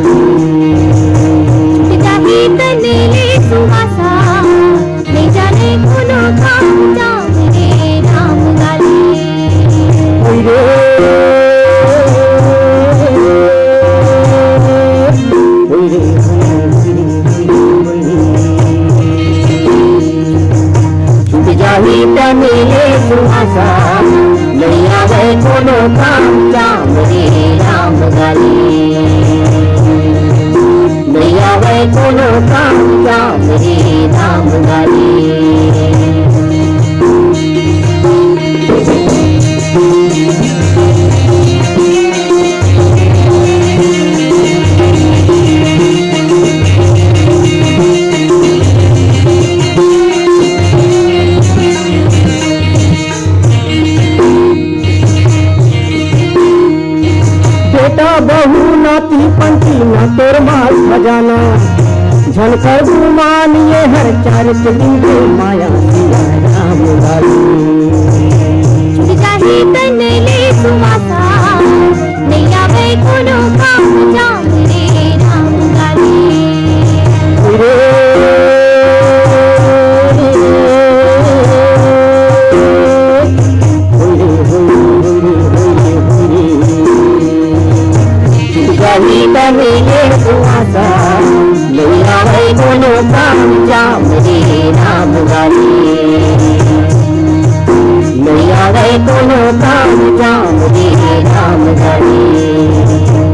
गाली जाही तने ले सुवासा नहीं जाने कोनो काम जाम रे राम गाली रे छूट जाही तने ले सुवासा नहीं आवे कोनो काम जाम रे राम गाली नहीं आवे कोनो काम जाम रे राम गाली बेटा बहू नाती पंथी न तोर माल खजाना झनकर गुमान ये हर चार दिन के माया सिया राम गाली जाही तने ले सुवासा नहीं आवे कोनो काम जाम रे राम गाली रे जाही तने ले सुवासा नहीं आवे कोनो काम जाम रे राम गाली नहीं आवे कोनो काम जाम रे राम गाली